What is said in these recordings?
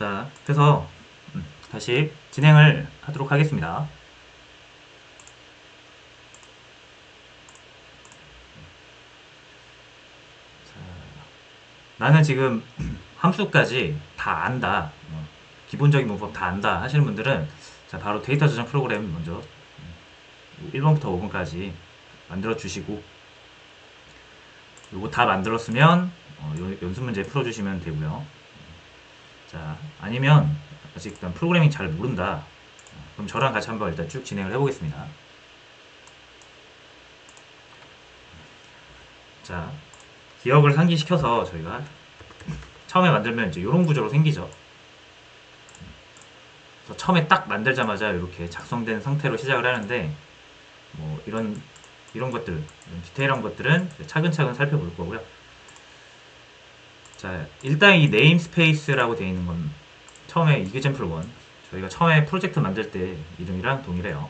자, 그래서 다시 진행을 하도록 하겠습니다. 자, 나는 지금 함수까지 다 안다. 기본적인 문법 다 안다 하시는 분들은 자, 바로 데이터 저장 프로그램 먼저 1번부터 5번까지 만들어 주시고 요거 다 만들었으면 연습 문제 풀어주시면 되고요. 자, 아니면 아직 일단 프로그래밍 잘 모른다. 그럼 저랑 같이 한번 일단 쭉 진행을 해보겠습니다. 자, 기억을 상기시켜서 저희가 처음에 만들면 이제 이런 구조로 생기죠. 그래서 처음에 딱 만들자마자 이렇게 작성된 상태로 시작을 하는데 뭐 이런 것들, 이런 디테일한 것들은 차근차근 살펴볼 거고요. 자, 일단 이 네임스페이스라고 되어 있는 건 처음에 이그젠플 1 저희가 처음에 프로젝트 만들 때 이름이랑 동일해요.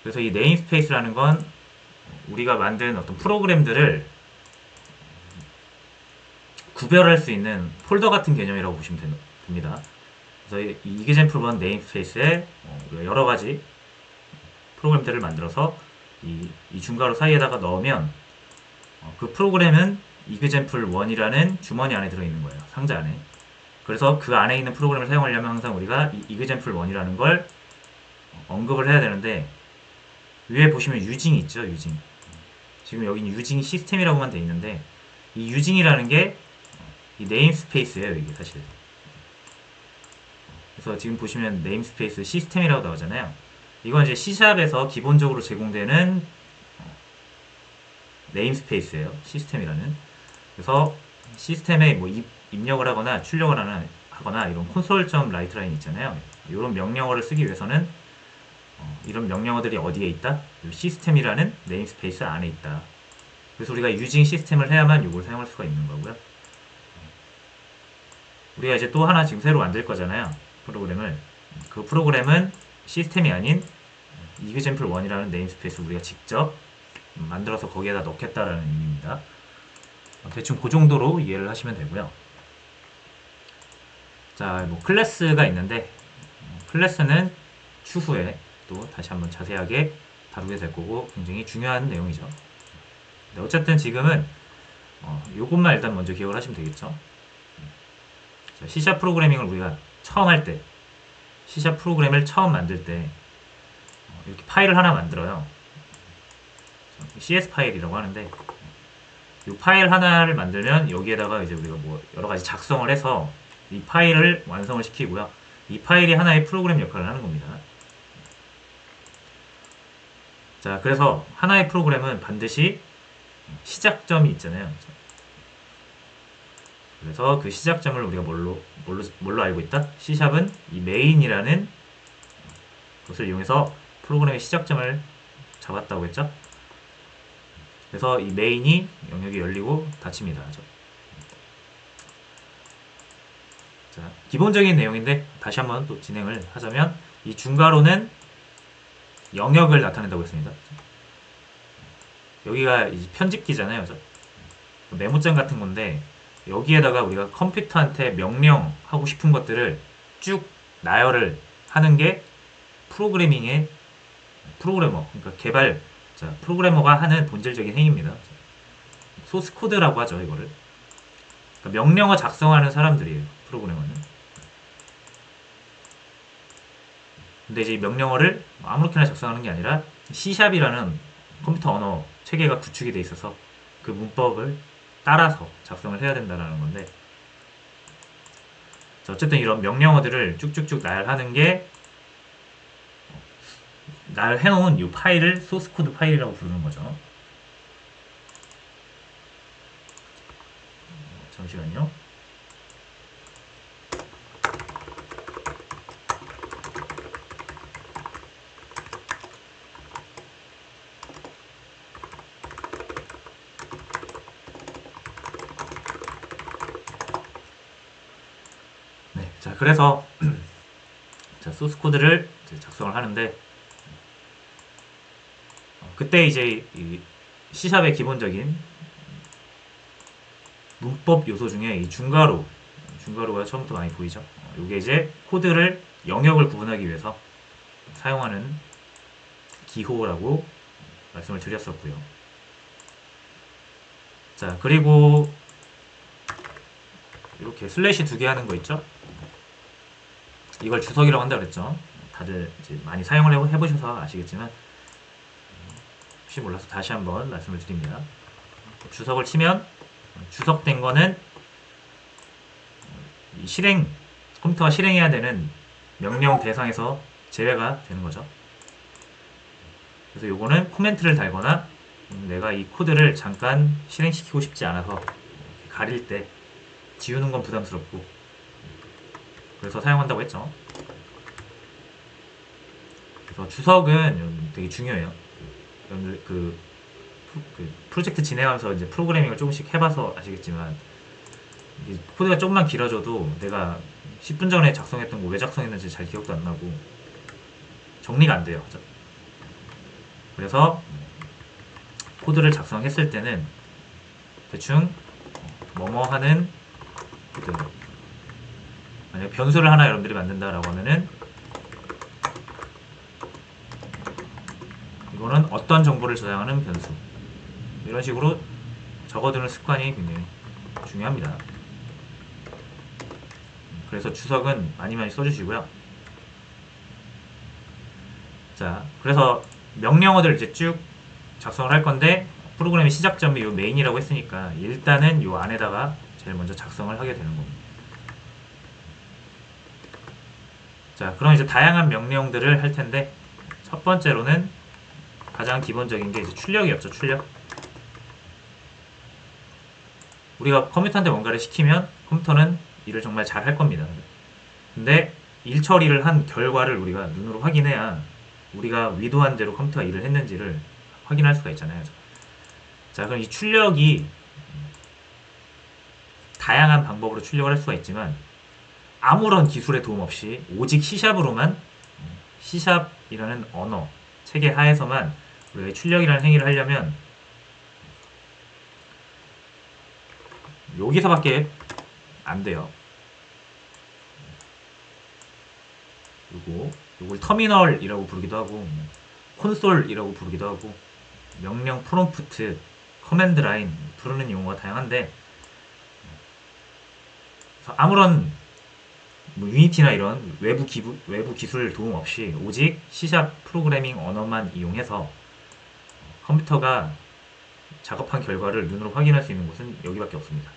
그래서 이 네임스페이스라는 건 우리가 만든 어떤 프로그램들을 구별할 수 있는 폴더 같은 개념이라고 보시면 됩니다. 그래서 이 이그젠플 1 네임스페이스에 여러 가지 프로그램들을 만들어서 이 중괄호 사이에다가 넣으면 그 프로그램은 이그젠플 1이라는 주머니 안에 들어있는 거예요. 상자 안에. 그래서 그 안에 있는 프로그램을 사용하려면 항상 우리가 이 이그젠플 1이라는 걸 언급을 해야 되는데 위에 보시면 유징이 있죠. 유징. 지금 여기는 유징 시스템이라고만 돼 있는데 이 유징이라는 게 이 네임스페이스예요. 이게 사실. 그래서 지금 보시면 네임스페이스 시스템이라고 나오잖아요. 이건 이제 C샵에서 기본적으로 제공되는 네임스페이스예요. 시스템이라는. 그래서 시스템에 뭐 입력을 하거나 출력을 하거나 이런 콘솔.라이트라인 있잖아요. 이런 명령어를 쓰기 위해서는 이런 명령어들이 어디에 있다? 시스템이라는 네임스페이스 안에 있다. 그래서 우리가 유징 시스템을 해야만 이걸 사용할 수가 있는 거고요. 우리가 이제 또 하나 지금 새로 만들 거잖아요. 프로그램을. 그 프로그램은 시스템이 아닌 이그젠플 1이라는 네임스페이스를 우리가 직접 만들어서 거기에다 넣겠다라는 의미입니다. 대충 그 정도로 이해를 하시면 되고요. 자, 뭐 클래스가 있는데 클래스는 추후에 또 다시 한번 자세하게 다루게 될 거고 굉장히 중요한 내용이죠. 어쨌든 지금은 요것만 일단 먼저 기억을 하시면 되겠죠. C# 프로그래밍을 우리가 처음 할 때, C# 프로그램을 처음 만들 때 이렇게 파일을 하나 만들어요. CS 파일이라고 하는데 이 파일 하나를 만들면 여기에다가 이제 우리가 뭐 여러 가지 작성을 해서 이 파일을 완성을 시키고요. 이 파일이 하나의 프로그램 역할을 하는 겁니다. 자, 그래서 하나의 프로그램은 반드시 시작점이 있잖아요. 그래서 그 시작점을 우리가 뭘로 알고 있다? C샵은 이 메인이라는 것을 이용해서 프로그램의 시작점을 잡았다고 했죠? 그래서 이 메인이 영역이 열리고 닫힙니다. 자, 기본적인 내용인데 다시 한번 또 진행을 하자면 이 중괄호는 영역을 나타낸다고 했습니다. 여기가 이제 편집기잖아요. 메모장 같은 건데 여기에다가 우리가 컴퓨터한테 명령하고 싶은 것들을 쭉 나열을 하는 게 프로그래밍의 프로그래머, 그러니까 프로그래머가 하는 본질적인 행위입니다. 소스 코드라고 하죠, 이거를. 그러니까 명령어 작성하는 사람들이에요, 프로그래머는. 근데 이제 이 명령어를 아무렇게나 작성하는 게 아니라 C샵이라는 컴퓨터 언어 체계가 구축이 돼 있어서 그 문법을 따라서 작성을 해야 된다는 건데, 어쨌든 이런 명령어들을 쭉쭉쭉 나열하는 게 나열해놓은 이 파일을 소스코드 파일이라고 부르는 거죠. 잠시만요. 네, 자, 그래서 자, 소스 코드를 작성을 하는데 그때 이제 이 C샵의 기본적인 문법 요소 중에 이 중괄호 중괄호가 처음부터 많이 보이죠. 이게 이제 코드를 영역을 구분하기 위해서 사용하는 기호라고 말씀을 드렸었고요. 자, 그리고 이렇게 슬래시 2개 하는 거 있죠? 이걸 주석이라고 한다 그랬죠? 다들 이제 많이 사용을 해보셔서 아시겠지만 혹시 몰라서 다시 한번 말씀을 드립니다. 주석을 치면 주석된 거는 컴퓨터가 실행해야 되는 명령 대상에서 제외가 되는 거죠. 그래서 요거는 코멘트를 달거나 내가 이 코드를 잠깐 실행시키고 싶지 않아서 가릴 때 지우는 건 부담스럽고 그래서 사용한다고 했죠. 그래서 주석은 되게 중요해요. 여러분들 그 프로젝트 진행하면서 이제 프로그래밍을 조금씩 해봐서 아시겠지만 코드가 조금만 길어져도 내가 10분 전에 작성했던 거 왜 작성했는지 잘 기억도 안 나고 정리가 안 돼요. 그래서 코드를 작성했을 때는 대충 뭐뭐 하는 코드, 만약 변수를 하나 여러분들이 만든다라고 하면은 이거는 어떤 정보를 저장하는 변수, 이런 식으로 적어두는 습관이 굉장히 중요합니다. 그래서 주석은 많이 써주시고요. 자, 그래서 명령어들 이제 쭉 작성을 할 건데 프로그램의 시작점이 요 메인이라고 했으니까 일단은 요 안에다가 제일 먼저 작성을 하게 되는 겁니다. 자, 그럼 이제 다양한 명령들을 할 텐데 첫 번째로는 가장 기본적인 게 이제 출력이었죠. 출력. 우리가 컴퓨터한테 뭔가를 시키면 컴퓨터는 일을 정말 잘 할 겁니다. 근데 일 처리를 한 결과를 우리가 눈으로 확인해야 우리가 의도한 대로 컴퓨터가 일을 했는지를 확인할 수가 있잖아요. 자, 그럼 이 출력이 다양한 방법으로 출력을 할 수가 있지만 아무런 기술의 도움 없이 오직 C샵으로만, C샵이라는 언어 체계 하에서만 우리가 출력이라는 행위를 하려면 여기서밖에 안 돼요. 요걸 터미널이라고 부르기도 하고 콘솔이라고 부르기도 하고 명령 프롬프트, 커맨드 라인 부르는 용어가 다양한데 아무런 유니티나 이런 외부 기술 도움 없이 오직 C샵 프로그래밍 언어만 이용해서 컴퓨터가 작업한 결과를 눈으로 확인할 수 있는 곳은 여기밖에 없습니다.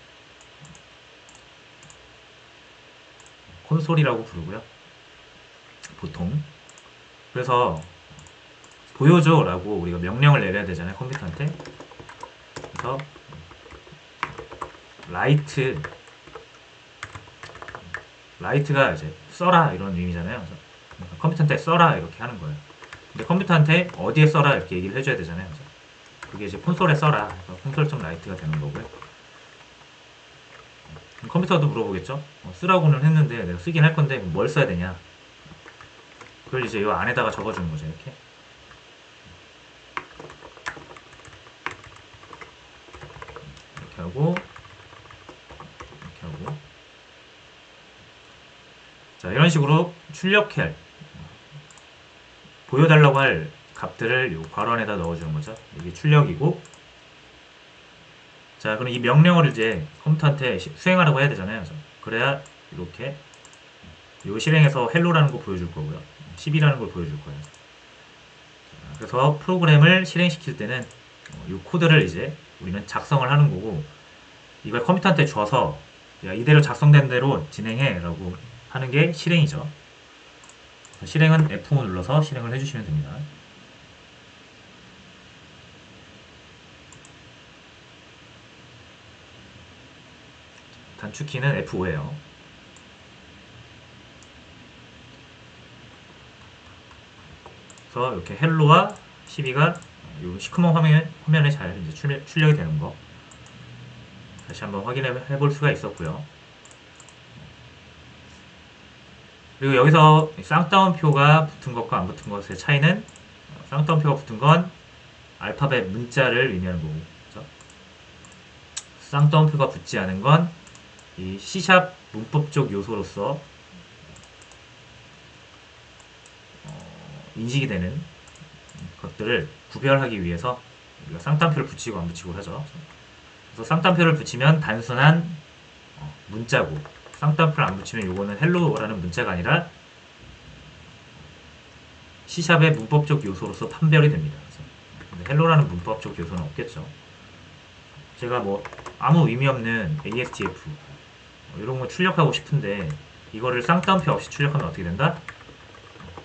콘솔이라고 부르고요. 보통. 그래서 보여줘 라고 우리가 명령을 내려야 되잖아요. 컴퓨터한테. 그래서 라이트가 이제 써라 이런 의미잖아요. 그래서 컴퓨터한테 써라 이렇게 하는 거예요. 근데 컴퓨터한테 어디에 써라 이렇게 얘기를 해줘야 되잖아요. 그래서 그게 이제 콘솔에 써라. 콘솔.라이트가 되는 거고요. 컴퓨터도 물어보겠죠. 쓰라고는 했는데 내가 쓰긴 할 건데 뭘 써야 되냐. 그걸 이제 이 안에다가 적어주는 거죠. 이렇게. 이렇게 하고 이렇게 하고. 자, 이런 식으로 출력할 보여달라고 할 값들을 이 괄호 안에다 넣어주는 거죠. 이게 출력이고. 자, 그럼 이 명령어를 이제 컴퓨터한테 수행하라고 해야 되잖아요. 그래야 이렇게 요 실행에서 헬로라는 거 보여줄 거고요. 10이라는 걸 보여줄 거예요. 자, 그래서 프로그램을 실행시킬 때는 이 코드를 이제 우리는 작성을 하는 거고 이걸 컴퓨터한테 줘서 야, 이대로 작성된 대로 진행해 라고 하는 게 실행이죠. 실행은 F5 눌러서 실행을 해주시면 됩니다. 단축키는 F5예요. 그래서 이렇게 헬로와 12가 이 시커먼 화면에 잘 이제 출력이 되는 거 다시 한번 확인해 볼 수가 있었고요. 그리고 여기서 쌍따옴표가 붙은 것과 안 붙은 것의 차이는 쌍따옴표가 붙은 건 알파벳 문자를 의미하는 거고, 그렇죠? 쌍따옴표가 붙지 않은 건 이 C샵 문법적 요소로서 인식이 되는 것들을 구별하기 위해서 우리가 쌍따옴표를 붙이고 안 붙이고 하죠. 그래서 쌍따옴표를 붙이면 단순한 문자고, 쌍따옴표를 안 붙이면 요거는 헬로라는 문자가 아니라 C샵의 문법적 요소로서 판별이 됩니다. 근데 헬로라는 문법적 요소는 없겠죠. 제가 뭐 아무 의미 없는 ASTF 이런 거 출력하고 싶은데 이거를 쌍따옴표 없이 출력하면 어떻게 된다?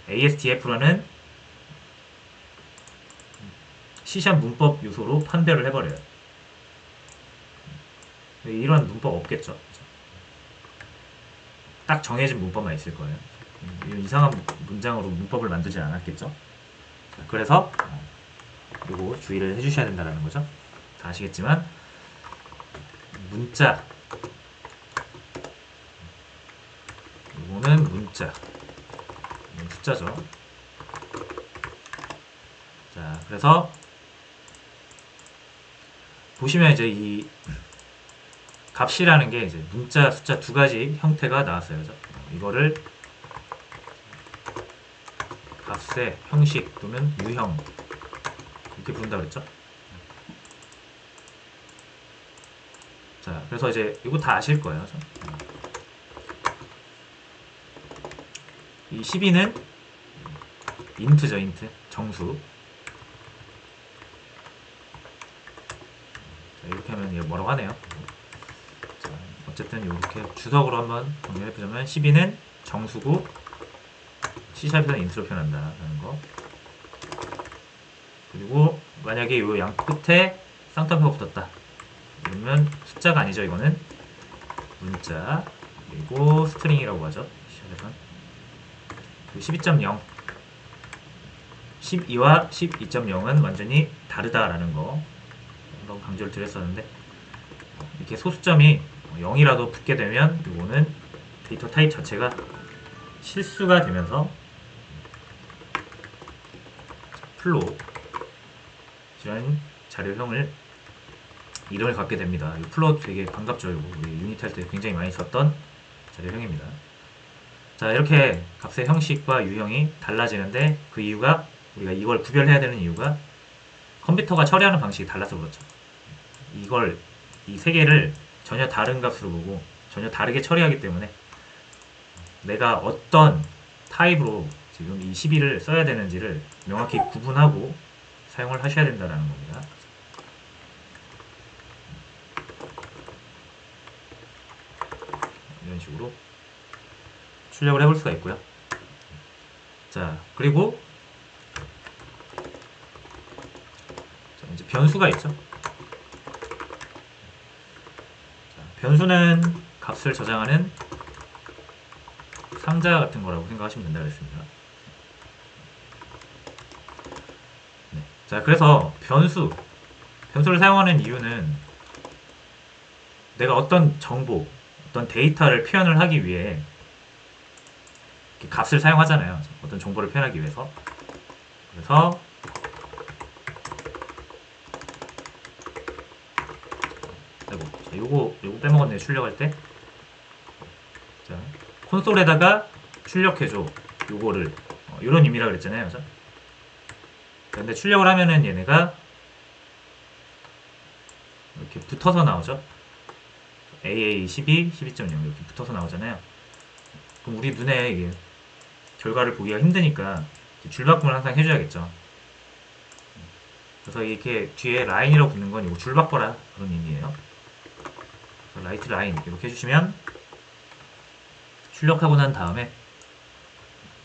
ASTF라는 C샵 문법 요소로 판별을 해버려요. 이런 문법 없겠죠. 딱 정해진 문법만 있을 거예요. 이상한 문장으로 문법을 만들지 않았겠죠. 그래서 요거 주의를 해주셔야 된다는 거죠. 다 아시겠지만 문자, 요거는 문자, 숫자죠. 자, 그래서 보시면 이제 이 값이라는 게 이제 문자, 숫자 두 가지 형태가 나왔어요. 그죠? 이거를 값의 형식 또는 유형 이렇게 부른다 그랬죠? 자, 그래서 이제 이거 다 아실 거예요. 이 12는 인트죠, 인트. 정수. 자, 이렇게 하면 이게 뭐라고 하네요. 자, 어쨌든 이렇게 주석으로 한번 정리해보자면 12는 정수고 C샵에서는 인트로 표현한다라는 거. 그리고 만약에 이 양 끝에 쌍따옴표가 붙었다. 그러면 숫자가 아니죠, 이거는. 문자. 그리고 스트링이라고 하죠. C샵에서는. 12.0. 12와 12.0은 완전히 다르다라는 거. 한번 강조를 드렸었는데, 이렇게 소수점이 0이라도 붙게 되면 이거는 데이터 타입 자체가 실수가 되면서 플로 이런 자료형을 이름을 갖게 됩니다. 이 플로 되게 반갑죠. 이거 우리 유니티 할 때 굉장히 많이 썼던 자료형입니다. 자, 이렇게 값의 형식과 유형이 달라지는데 그 이유가 우리가 이걸 구별해야 되는 이유가 컴퓨터가 처리하는 방식이 달라서 그렇죠. 이걸 이 세 개를 전혀 다른 값으로 보고 전혀 다르게 처리하기 때문에 내가 어떤 타입으로 지금 이 12를 써야 되는지를 명확히 구분하고 사용을 하셔야 된다는 겁니다. 이런 식으로 출력을 해볼 수가 있고요. 자, 그리고 자, 이제 변수가 있죠. 자, 변수는 값을 저장하는 상자 같은 거라고 생각하시면 된다고 했습니다. 네. 자, 그래서 변수를 사용하는 이유는 내가 어떤 정보, 어떤 데이터를 표현을 하기 위해 값을 사용하잖아요. 어떤 정보를 표현하기 위해서. 그래서 요거 빼먹었네요. 출력할 때. 자, 콘솔에다가 출력해줘. 요거를 이런 의미라 그랬잖아요. 그죠? 근데 출력을 하면은 얘네가 이렇게 붙어서 나오죠. AA12, 12.0 이렇게 붙어서 나오잖아요. 그럼 우리 눈에 이게 결과를 보기가 힘드니까 줄바꿈을 항상 해줘야겠죠. 그래서 이렇게 뒤에 라인이라고 붙는 건 이거 줄바꿔라 그런 의미예요. 라이트 라인 이렇게 해주시면 출력하고 난 다음에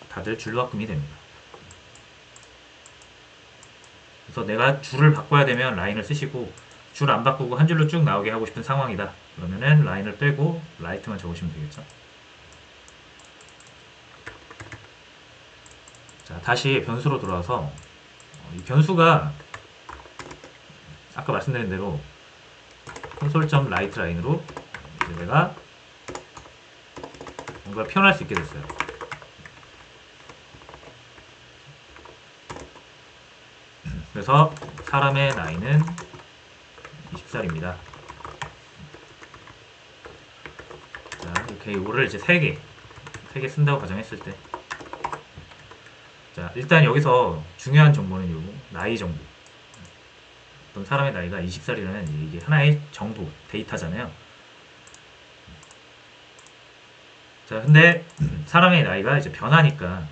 다들 줄바꿈이 됩니다. 그래서 내가 줄을 바꿔야 되면 라인을 쓰시고 줄 안 바꾸고 한 줄로 쭉 나오게 하고 싶은 상황이다. 그러면은 라인을 빼고 라이트만 적으시면 되겠죠. 자, 다시 변수로 돌아와서 이 변수가 아까 말씀드린 대로 console.writeLine으로 이제 내가 뭔가 표현할 수 있게 됐어요. 그래서 사람의 나이는 20살입니다. 오케이, 이거를 이제 3개 쓴다고 가정했을 때, 자, 일단 여기서 중요한 정보는 요 나이 정보. 어떤 사람의 나이가 20살이라는 이게 하나의 정보, 데이터잖아요. 자, 근데 사람의 나이가 이제 변하니까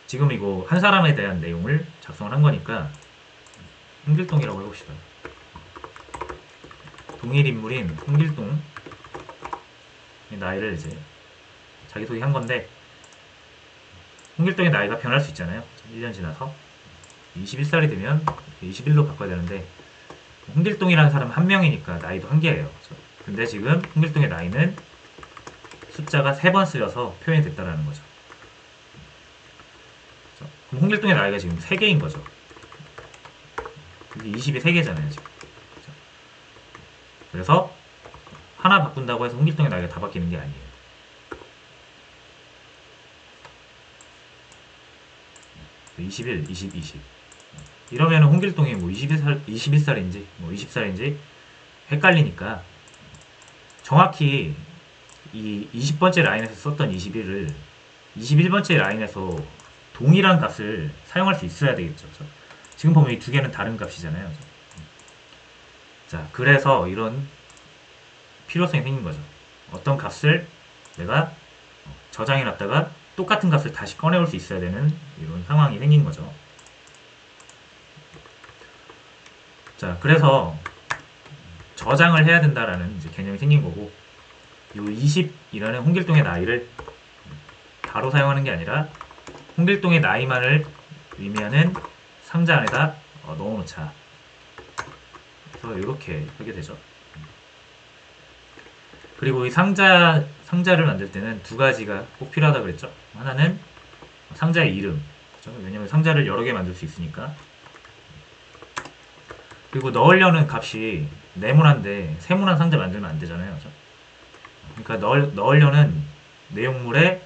지금 이거 한 사람에 대한 내용을 작성을 한 거니까 홍길동이라고 해봅시다. 동일 인물인 홍길동의 나이를 이제 자기소개한 건데, 홍길동의 나이가 변할 수 있잖아요. 1년 지나서 21살이 되면 21로 바꿔야 되는데, 홍길동이라는 사람 한 명이니까 나이도 한 개예요. 근데 지금 홍길동의 나이는 숫자가 3번 쓰여서 표현이 됐다라는 거죠. 그럼 홍길동의 나이가 지금 3개인 거죠. 이게 20이 3개잖아요, 지금. 그래서 하나 바꾼다고 해서 홍길동의 나이가 다 바뀌는 게 아니에요. 그 21, 20, 20. 이러면 홍길동이 뭐 21살인지 뭐 20살인지 헷갈리니까 정확히 이 20번째 라인에서 썼던 21을 21번째 라인에서 동일한 값을 사용할 수 있어야 되겠죠. 지금 보면 이 두 개는 다른 값이잖아요. 자, 그래서 이런 필요성이 생긴 거죠. 어떤 값을 내가 저장해 놨다가 똑같은 값을 다시 꺼내올 수 있어야 되는 이런 상황이 생긴 거죠. 자, 그래서 저장을 해야 된다라는 이제 개념이 생긴 거고, 이 20이라는 홍길동의 나이를 바로 사용하는 게 아니라 홍길동의 나이만을 의미하는 상자 안에다 넣어놓자. 그래서 이렇게 하게 되죠. 그리고 이 상자를 만들 때는 두 가지가 꼭 필요하다 그랬죠. 하나는 상자의 이름. 그렇죠? 왜냐면 상자를 여러 개 만들 수 있으니까. 그리고 넣으려는 값이 네모난데 세모난 상자 만들면 안 되잖아요. 그렇죠? 그러니까 넣으려는 내용물의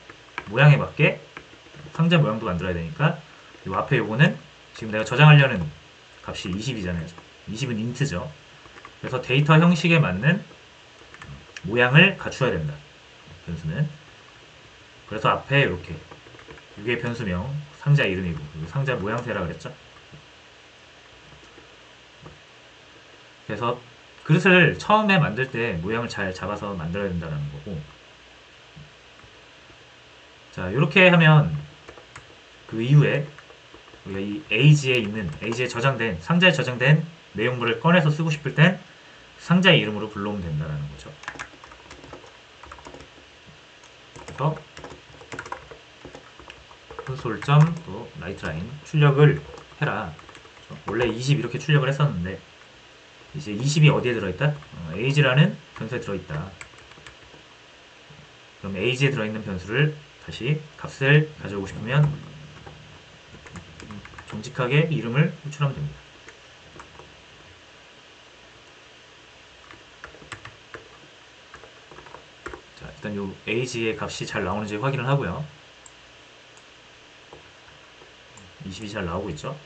모양에 맞게 상자 모양도 만들어야 되니까, 이 앞에 요거는 지금 내가 저장하려는 값이 20이잖아요. 20은 인트죠. 그래서 데이터 형식에 맞는 모양을 갖춰야 된다. 변수는. 그래서 앞에 이렇게 이게 변수명, 상자 이름이고, 상자 모양새라 그랬죠. 그래서 그릇을 처음에 만들 때 모양을 잘 잡아서 만들어야 된다는 거고, 자, 이렇게 하면 그 이후에 우리가 이 에이지에 저장된, 상자에 저장된 내용물을 꺼내서 쓰고 싶을 땐 상자의 이름으로 불러오면 된다는 거죠. 그래서 콘솔.점 또 라이트라인 출력을 해라. 원래 20 이렇게 출력을 했었는데 이제 20이 어디에 들어있다? age라는 변수에 들어있다. 그럼 age에 들어있는 변수를 다시 값을 가져오고 싶으면 정직하게 이름을 호출하면 됩니다. 자, 일단 요 age의 값이 잘 나오는지 확인을 하고요. 20이 잘 나오고 있죠.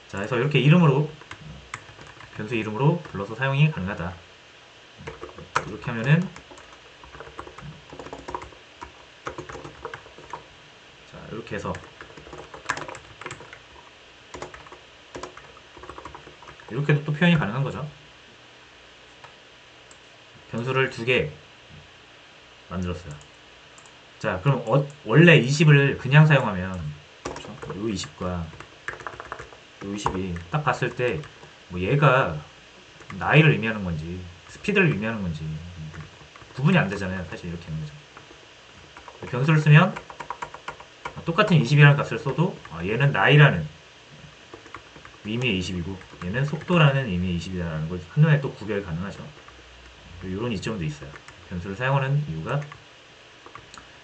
자, 그래서 이렇게 이름으로, 변수 이름으로 불러서 사용이 가능하다. 이렇게 하면은, 자, 이렇게 해서 이렇게도 또 표현이 가능한 거죠. 변수를 2개 만들었어요. 자, 그럼 원래 20을 그냥 사용하면, 요 20과 요 20이 딱 봤을 때 뭐 얘가 나이를 의미하는 건지 스피드를 의미하는 건지 구분이 안 되잖아요. 사실 이렇게 하는 거죠. 변수를 쓰면 똑같은 20이라는 값을 써도 얘는 나이라는 의미의 20이고 얘는 속도라는 의미의 20이라는 걸 한눈에 또 구별이 가능하죠. 이런 이점도 있어요. 변수를 사용하는 이유가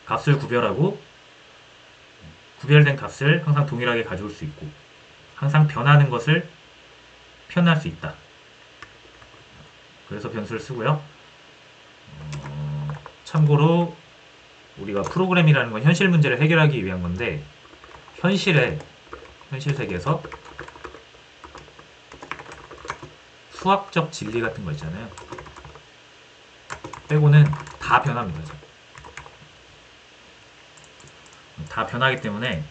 값을 구별하고 구별된 값을 항상 동일하게 가져올 수 있고 항상 변하는 것을 표현할 수 있다. 그래서 변수를 쓰고요. 참고로 우리가 프로그램이라는 건 현실 문제를 해결하기 위한 건데 현실 세계에서 수학적 진리 같은 거 있잖아요. 빼고는 다 변합니다. 다 변하기 때문에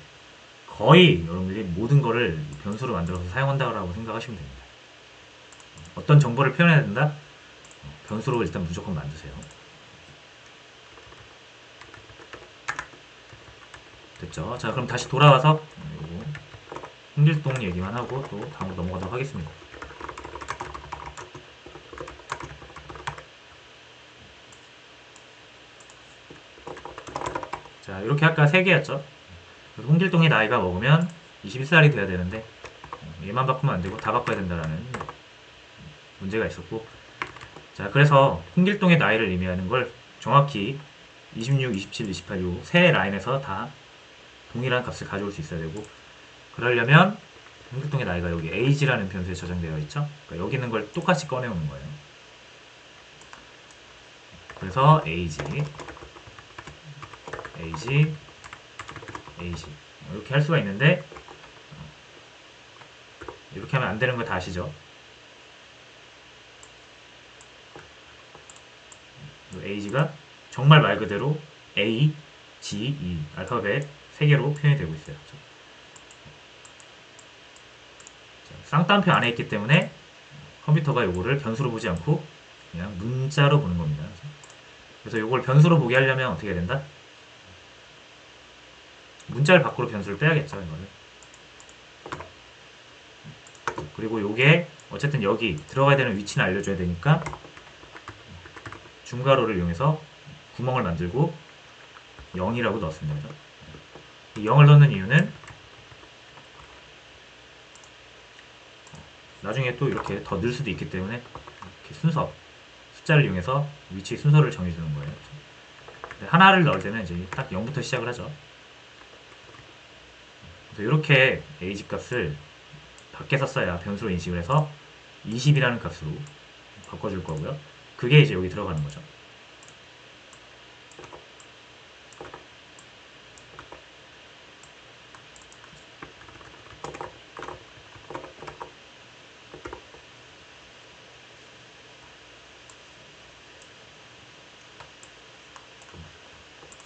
거의 여러분들이 모든 거를 변수로 만들어서 사용한다고 생각하시면 됩니다. 어떤 정보를 표현해야 된다? 변수로 일단 무조건 만드세요. 됐죠? 자, 그럼 다시 돌아와서 요거 홍길동 얘기만 하고 또 다음으로 넘어가도록 하겠습니다. 자, 이렇게 아까 3개였죠? 홍길동의 나이가 먹으면 21살이 돼야 되는데 얘만 바꾸면 안 되고 다 바꿔야 된다라는 문제가 있었고, 자, 그래서 홍길동의 나이를 의미하는 걸 정확히 26, 27, 28 요 세 라인에서 다 동일한 값을 가져올 수 있어야 되고, 그러려면 홍길동의 나이가 여기 age라는 변수에 저장되어 있죠. 그러니까 여기 있는 걸 똑같이 꺼내오는 거예요. 그래서 age 이렇게 할 수가 있는데, 이렇게 하면 안 되는 거 다 아시죠? age가 정말 말 그대로 A, G, E 알파벳 3개로 표현이 되고 있어요. 쌍따옴표 안에 있기 때문에 컴퓨터가 요거를 변수로 보지 않고 그냥 문자로 보는 겁니다. 그래서 요걸 변수로 보게 하려면 어떻게 해야 된다? 문자를 밖으로 변수를 빼야겠죠, 이거를. 그리고 요게 어쨌든 여기 들어가야 되는 위치는 알려줘야 되니까 중괄호를 이용해서 구멍을 만들고 0이라고 넣었습니다. 이 0을 넣는 이유는 나중에 또 이렇게 더 넣을 수도 있기 때문에 이렇게 숫자를 이용해서 위치 순서를 정해주는 거예요. 하나를 넣을 때는 이제 딱 0부터 시작을 하죠. 그래서 이렇게 age 값을 밖에서 써야 변수로 인식을 해서 20이라는 값으로 바꿔줄 거고요. 그게 이제 여기 들어가는 거죠.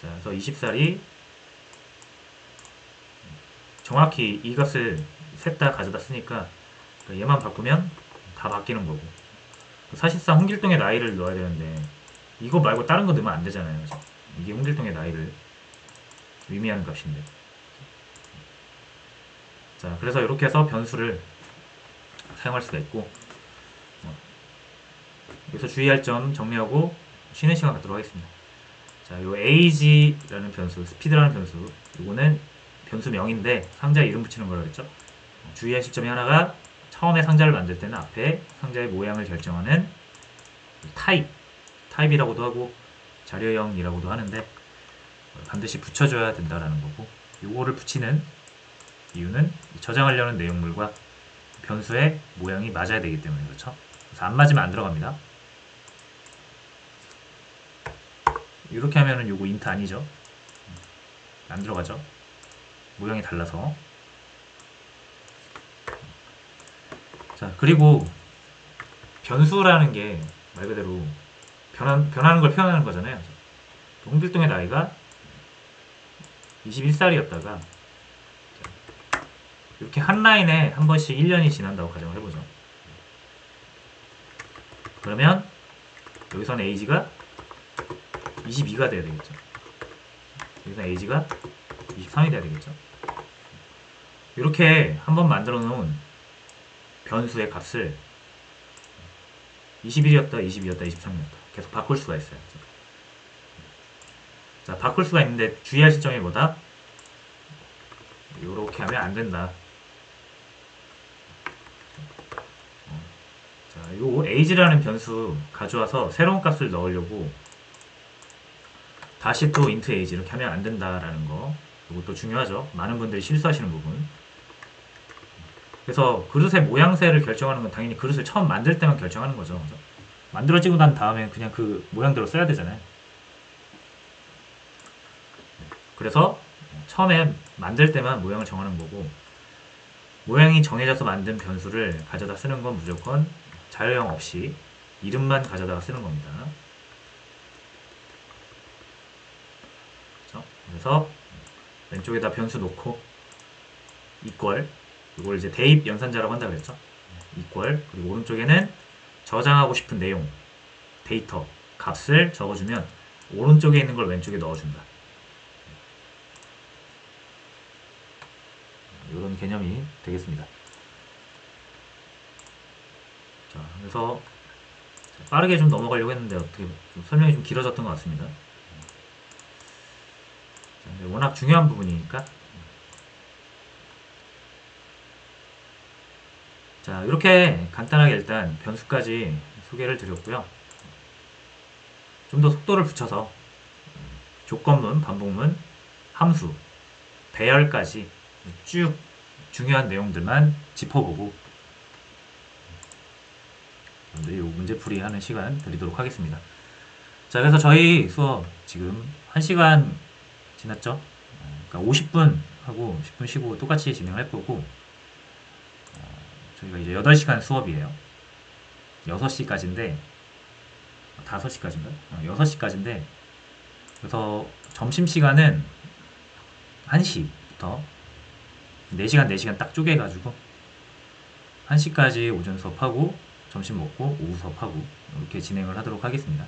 자, 그래서 20살이 정확히 이 값을 셋 다 가져다 쓰니까 얘만 바꾸면 다 바뀌는 거고, 사실상 홍길동의 나이를 넣어야 되는데 이거 말고 다른 거 넣으면 안 되잖아요. 이게 홍길동의 나이를 의미하는 값인데. 자, 그래서 이렇게 해서 변수를 사용할 수가 있고, 여기서 주의할 점 정리하고 쉬는 시간 갖도록 하겠습니다. 자, 요 age라는 변수, speed라는 변수, 요거는 변수명인데 상자에 이름 붙이는 거라고 했죠. 주의하실 점이 하나가, 처음에 상자를 만들 때는 앞에 상자의 모양을 결정하는 타입이라고도 하고 자료형이라고도 하는데 반드시 붙여줘야 된다라는 거고, 요거를 붙이는 이유는 저장하려는 내용물과 변수의 모양이 맞아야 되기 때문에 그렇죠. 그래서 안 맞으면 안 들어갑니다. 이렇게 하면은 요거 int 아니죠. 안 들어가죠. 모양이 달라서. 자, 그리고 변수라는 게 말 그대로 변하는 걸 표현하는 거잖아요. 홍길동의 나이가 21살이었다가 이렇게 한 라인에 한 번씩 1년이 지난다고 가정을 해보죠. 그러면 여기서는 age가 22가 돼야 되겠죠. 여기서 age가 23이 돼야 되겠죠. 이렇게 한번 만들어 놓은 변수의 값을 21이었다, 22였다, 23이었다 계속 바꿀 수가 있어요. 자, 바꿀 수가 있는데 주의하실 점이 뭐다? 이렇게 하면 안 된다. 자, 요 age라는 변수 가져와서 새로운 값을 넣으려고 다시 또 int age 이렇게 하면 안 된다라는 거, 이것도 중요하죠. 많은 분들이 실수하시는 부분. 그래서 그릇의 모양새를 결정하는 건 당연히 그릇을 처음 만들 때만 결정하는 거죠. 그죠? 만들어지고 난 다음에 그냥 그 모양대로 써야 되잖아요. 그래서 처음에 만들 때만 모양을 정하는 거고, 모양이 정해져서 만든 변수를 가져다 쓰는 건 무조건 자료형 없이 이름만 가져다가 쓰는 겁니다. 그래서 왼쪽에다 변수 놓고 이퀄, 이걸 이제 대입 연산자라고 한다 그랬죠. 이퀄, 그리고 오른쪽에는 저장하고 싶은 내용, 데이터, 값을 적어주면 오른쪽에 있는 걸 왼쪽에 넣어준다. 이런 개념이 되겠습니다. 자, 그래서 빠르게 좀 넘어가려고 했는데 어떻게 좀 설명이 좀 길어졌던 것 같습니다. 자, 워낙 중요한 부분이니까. 자, 이렇게 간단하게 일단 변수까지 소개를 드렸고요. 좀 더 속도를 붙여서 조건문, 반복문, 함수, 배열까지 쭉 중요한 내용들만 짚어보고 이 문제풀이 하는 시간 드리도록 하겠습니다. 자, 그래서 저희 수업 지금 1시간 지났죠? 그러니까 50분 하고 10분 쉬고 똑같이 진행할 거고, 저희가 이제 8시간 수업이에요. 6시까지인데 5시까지인가? 6시까지인데, 그래서 점심시간은 1시부터 4시간 4시간 딱 쪼개가지고 1시까지 오전 수업하고 점심 먹고 오후 수업하고 이렇게 진행을 하도록 하겠습니다.